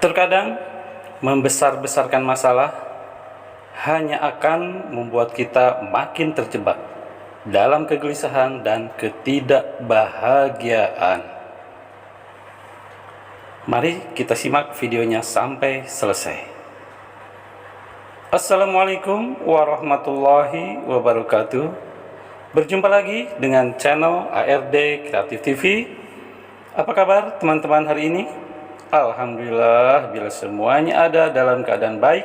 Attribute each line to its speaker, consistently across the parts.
Speaker 1: Terkadang membesar-besarkan masalah hanya akan membuat kita makin terjebak dalam kegelisahan dan ketidakbahagiaan. Mari kita simak videonya sampai selesai. Assalamualaikum warahmatullahi wabarakatuh. Berjumpa lagi dengan channel ARD Kreatif TV. Apa kabar teman-teman hari ini? Alhamdulillah bila semuanya ada dalam keadaan baik,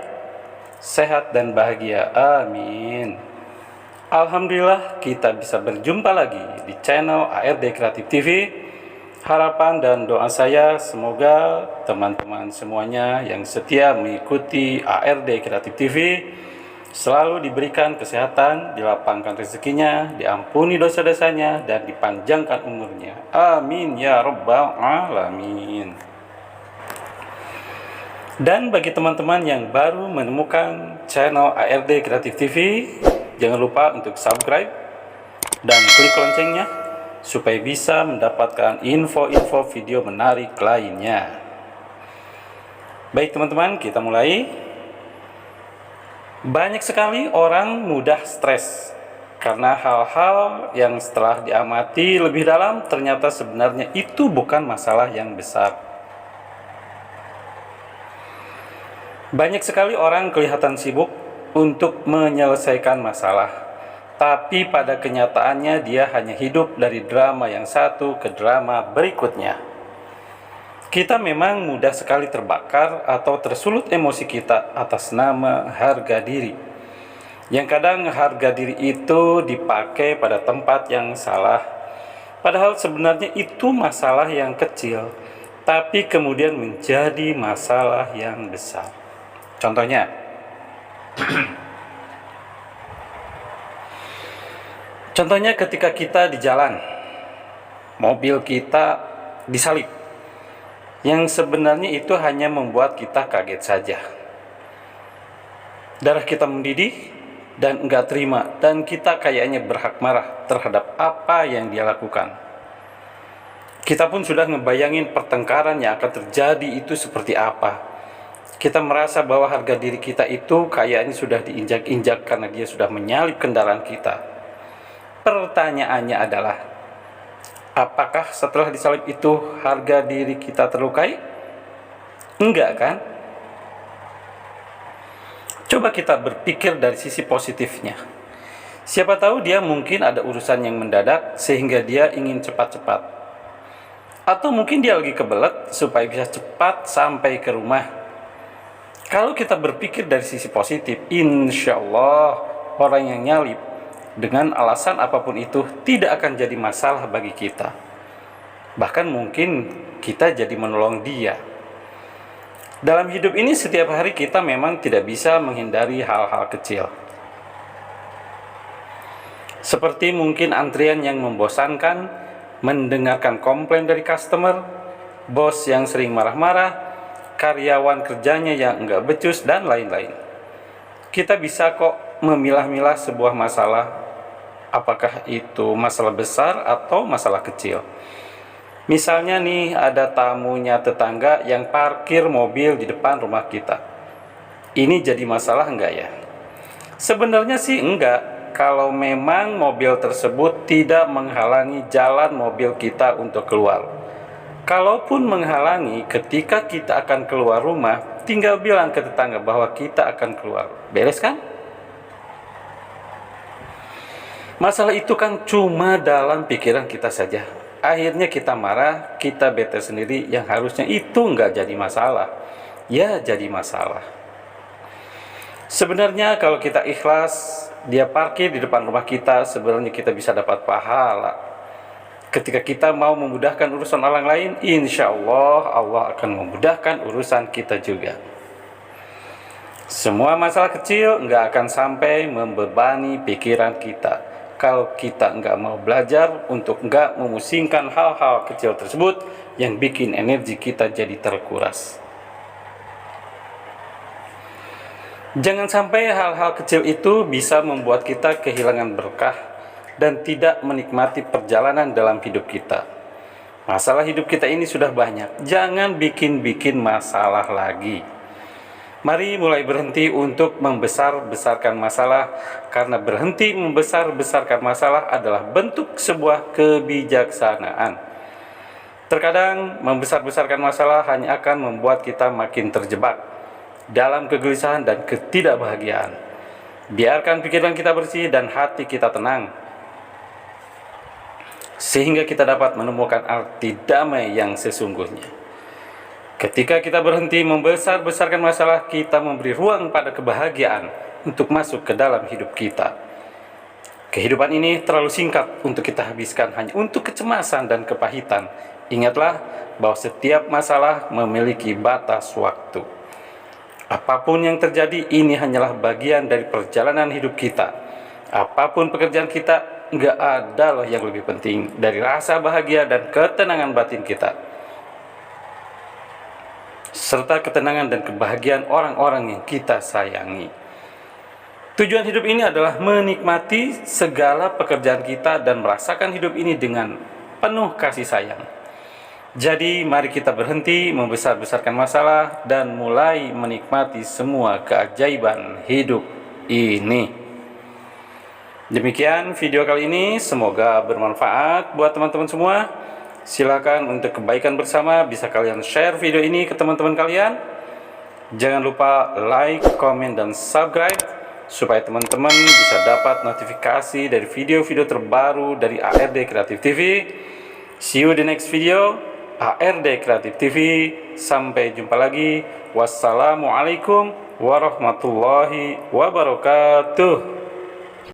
Speaker 1: sehat dan bahagia. Amin. Alhamdulillah kita bisa berjumpa lagi di channel ARD Kreatif TV. Harapan dan doa saya semoga teman-teman semuanya yang setia mengikuti ARD Kreatif TV selalu diberikan kesehatan, dilapangkan rezekinya, diampuni dosa-dosanya, dan dipanjangkan umurnya. Amin ya rabbal alamin. Dan bagi teman-teman yang baru menemukan channel ARD Kreatif TV, jangan lupa untuk subscribe dan klik loncengnya supaya bisa mendapatkan info-info video menarik lainnya. Baik teman-teman, kita mulai. Banyak sekali orang mudah stres karena hal-hal yang setelah diamati lebih dalam ternyata sebenarnya itu bukan masalah yang besar. Banyak sekali orang kelihatan sibuk untuk menyelesaikan masalah, tapi pada kenyataannya dia hanya hidup dari drama yang satu ke drama berikutnya. Kita memang mudah sekali terbakar atau tersulut emosi kita atas nama harga diri. Yang kadang harga diri itu dipakai pada tempat yang salah. Padahal sebenarnya itu masalah yang kecil, tapi kemudian menjadi masalah yang besar. Contohnya, ketika kita di jalan, mobil kita disalip, yang sebenarnya itu hanya membuat kita kaget saja. Darah kita mendidih dan enggak terima, dan kita kayaknya berhak marah terhadap apa yang dia lakukan. Kita pun sudah ngebayangin pertengkaran yang akan terjadi itu seperti apa. Kita merasa bahwa harga diri kita itu kayaknya sudah diinjak-injak karena dia sudah menyalip kendaraan kita. Pertanyaannya adalah, apakah setelah disalip itu harga diri kita terlukai? Enggak kan? Coba kita berpikir dari sisi positifnya. Siapa tahu dia mungkin ada urusan yang mendadak sehingga dia ingin cepat-cepat. Atau mungkin dia lagi kebelet supaya bisa cepat sampai ke rumah. Kalau kita berpikir dari sisi positif, insya Allah orang yang nyalip dengan alasan apapun itu tidak akan jadi masalah bagi kita. Bahkan mungkin kita jadi menolong dia. Dalam hidup ini setiap hari kita memang tidak bisa menghindari hal-hal kecil. Seperti mungkin antrian yang membosankan, mendengarkan komplain dari customer, bos yang sering marah-marah, karyawan kerjanya yang enggak becus, dan lain-lain. Kita bisa kok memilah-milah sebuah masalah, apakah itu masalah besar atau masalah kecil. Misalnya nih, ada tamunya tetangga yang parkir mobil di depan rumah kita. Ini jadi masalah enggak ya? Sebenarnya sih enggak, kalau memang mobil tersebut tidak menghalangi jalan mobil kita untuk keluar. Kalaupun menghalangi, ketika kita akan keluar rumah, tinggal bilang ke tetangga bahwa kita akan keluar. Beres kan? Masalah itu kan cuma dalam pikiran kita saja. Akhirnya kita marah, kita bete sendiri, yang harusnya itu nggak jadi masalah. Ya jadi masalah. Sebenarnya kalau kita ikhlas, dia parkir di depan rumah kita, sebenarnya kita bisa dapat pahala. Ketika kita mau memudahkan urusan orang lain, insya Allah Allah akan memudahkan urusan kita juga. Semua masalah kecil nggak akan sampai membebani pikiran kita kalau kita nggak mau belajar untuk nggak memusingkan hal-hal kecil tersebut yang bikin energi kita jadi terkuras. Jangan sampai hal-hal kecil itu bisa membuat kita kehilangan berkah dan tidak menikmati perjalanan dalam hidup kita. Masalah hidup kita ini sudah banyak, jangan bikin-bikin masalah lagi. Mari mulai berhenti untuk membesar-besarkan masalah, karena berhenti membesar-besarkan masalah adalah bentuk sebuah kebijaksanaan. Terkadang membesar-besarkan masalah hanya akan membuat kita makin terjebak dalam kegelisahan dan ketidakbahagiaan. Biarkan pikiran kita bersih dan hati kita tenang, sehingga kita dapat menemukan arti damai yang sesungguhnya. Ketika kita berhenti membesar-besarkan masalah, kita memberi ruang pada kebahagiaan untuk masuk ke dalam hidup kita. Kehidupan ini terlalu singkat untuk kita habiskan hanya untuk kecemasan dan kepahitan. Ingatlah bahwa setiap masalah memiliki batas waktu. Apapun yang terjadi, ini hanyalah bagian dari perjalanan hidup kita. Apapun pekerjaan kita, nggak ada loh yang lebih penting dari rasa bahagia dan ketenangan batin kita, serta ketenangan dan kebahagiaan orang-orang yang kita sayangi. Tujuan hidup ini adalah menikmati segala pekerjaan kita dan merasakan hidup ini dengan penuh kasih sayang. Jadi mari kita berhenti membesar-besarkan masalah dan mulai menikmati semua keajaiban hidup ini. Demikian video kali ini, semoga bermanfaat buat teman-teman semua. Silakan untuk kebaikan bersama bisa kalian share video ini ke teman-teman kalian. Jangan lupa like, komen, dan subscribe supaya teman-teman bisa dapat notifikasi dari video-video terbaru dari ARD Kreatif TV. See you di next video, ARD Kreatif TV. Sampai jumpa lagi. Wassalamualaikum warahmatullahi wabarakatuh.